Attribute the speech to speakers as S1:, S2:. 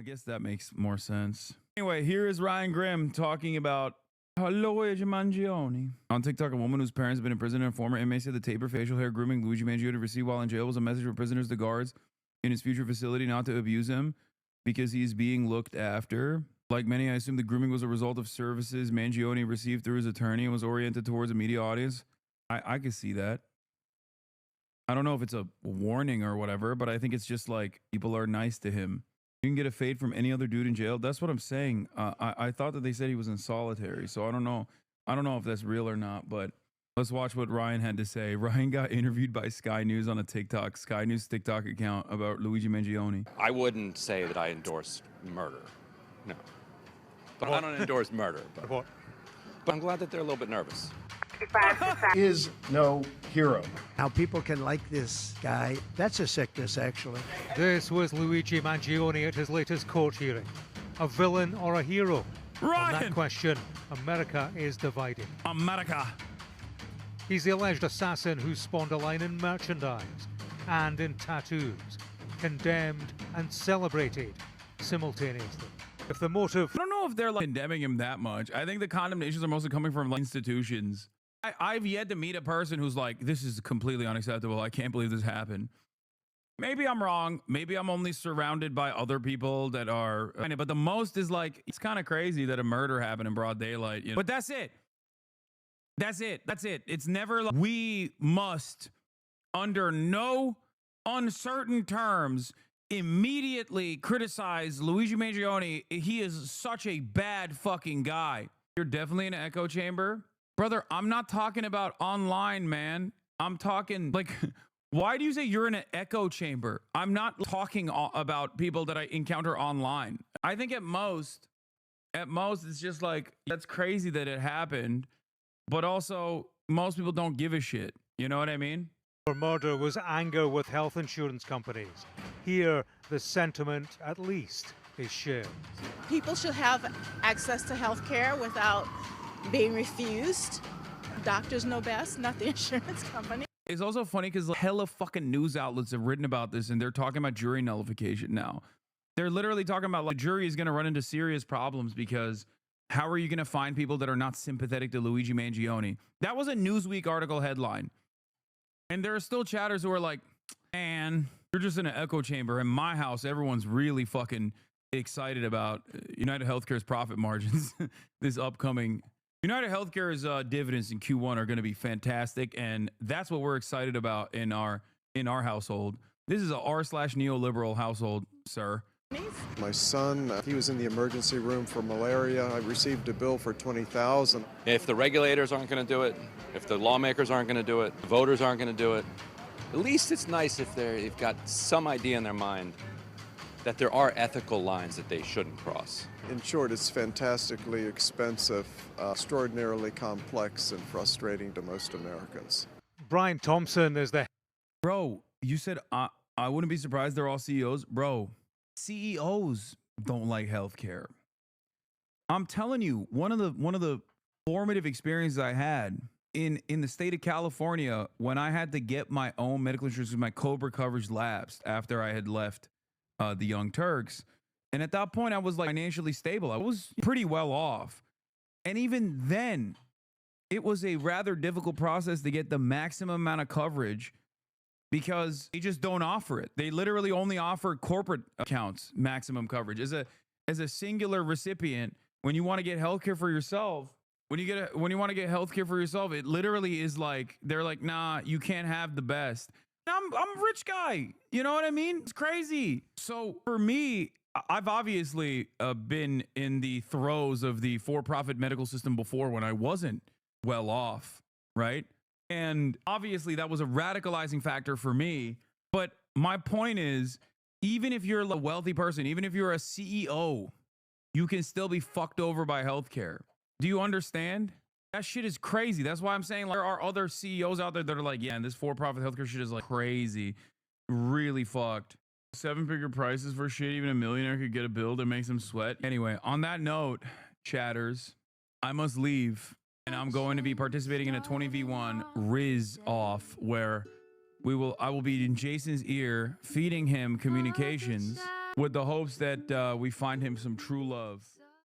S1: guess that makes more sense. Anyway, here is Ryan Grimm talking about Luigi Mangione. On TikTok, a woman whose parents have been in prison and a former inmate said the taper facial hair grooming Luigi Mangione received while in jail was a message for prisoners to guards in his future facility not to abuse him because he is being looked after. Like many, I assume the grooming was a result of services Mangione received through his attorney and was oriented towards a media audience. I could see that. I don't know if it's a warning or whatever, but I think it's just like people are nice to him. You can get a fade from any other dude in jail. That's what I'm saying. I thought that they said he was in solitary, so I don't know. I don't know if that's real or not, but let's watch what Ryan had to say. Ryan got interviewed by Sky News on a Sky News TikTok account about Luigi Mangione.
S2: I wouldn't say that I endorse murder. No. But I don't endorse murder. But I'm glad that they're a little bit nervous.
S3: Is no hero.
S4: How people can like this guy, that's a sickness, actually.
S5: This was Luigi Mangione at his latest court hearing. A villain or a hero?
S1: Ryan!
S5: On that question, America is divided.
S1: America.
S5: He's the alleged assassin who spawned a line in merchandise and in tattoos, condemned and celebrated simultaneously. If the motive...
S1: I don't know if they're like condemning him that much. I think the condemnations are mostly coming from like, institutions. I've yet to meet a person who's like, this is completely unacceptable. I can't believe this happened. Maybe I'm wrong. Maybe I'm only surrounded by other people that are... But the most is like, it's kind of crazy that a murder happened in broad daylight. You know? But that's it. That's it. That's it. It's never like, we must, under no uncertain terms, immediately criticize Luigi Mangione. He is such a bad fucking guy. You're definitely in an echo chamber. Brother, I'm not talking about online, man. I'm talking like, why do you say you're in an echo chamber? I'm not talking about people that I encounter online. I think at most, it's just like, that's crazy that it happened. But also, most people don't give a shit. You know what I mean?
S5: For murder was anger with health insurance companies. Here, the sentiment, at least, is shared.
S6: People should have access to health care without being refused. Doctors know best, not the insurance company.
S1: It's also funny because hella fucking news outlets have written about this and they're talking about jury nullification now. They're literally talking about like jury is going to run into serious problems because how are you going to find people that are not sympathetic to Luigi Mangione? That was a Newsweek article headline. And there are still chatters who are like, man, you're just in an echo chamber. In my house, everyone's really fucking excited about United Healthcare's profit margins this upcoming. United Healthcare's dividends in Q1 are going to be fantastic, and that's what we're excited about in our household. This is a r/neoliberal household, sir.
S7: My son, he was in the emergency room for malaria. I received a bill for $20,000.
S2: If the regulators aren't going to do it, if the lawmakers aren't going to do it, the voters aren't going to do it, at least it's nice if they've got some idea in their mind that there are ethical lines that they shouldn't cross.
S7: In short, it's fantastically expensive, extraordinarily complex, and frustrating to most Americans.
S5: Brian Thompson is the...
S1: Bro, you said I wouldn't be surprised they're all CEOs. Bro, CEOs don't like healthcare. I'm telling you, one of the formative experiences I had in the state of California when I had to get my own medical insurance because my COBRA coverage lapsed after I had left the Young Turks. And at that point, I was like financially stable. I was pretty well off. And even then, it was a rather difficult process to get the maximum amount of coverage because they just don't offer it. They literally only offer corporate accounts maximum coverage. As a singular recipient, when you want to get healthcare for yourself, when you want to get healthcare for yourself, it literally is like they're like, nah, you can't have the best. I'm a rich guy. You know what I mean? It's crazy. So for me, I've obviously been in the throes of the for-profit medical system before when I wasn't well off, right? And obviously that was a radicalizing factor for me. But my point is, even if you're a wealthy person, even if you're a CEO, you can still be fucked over by healthcare. Do you understand? That shit is crazy. That's why I'm saying like, there are other CEOs out there that are like, yeah, and this for-profit healthcare shit is like crazy, really fucked. 7-figure prices for shit. Even a millionaire could get a bill that makes them sweat. Anyway, on that note, chatters, I must leave, and I'm going to be participating in a 20v1 Riz off where I will be in Jason's ear feeding him communications with the hopes that we find him some true love.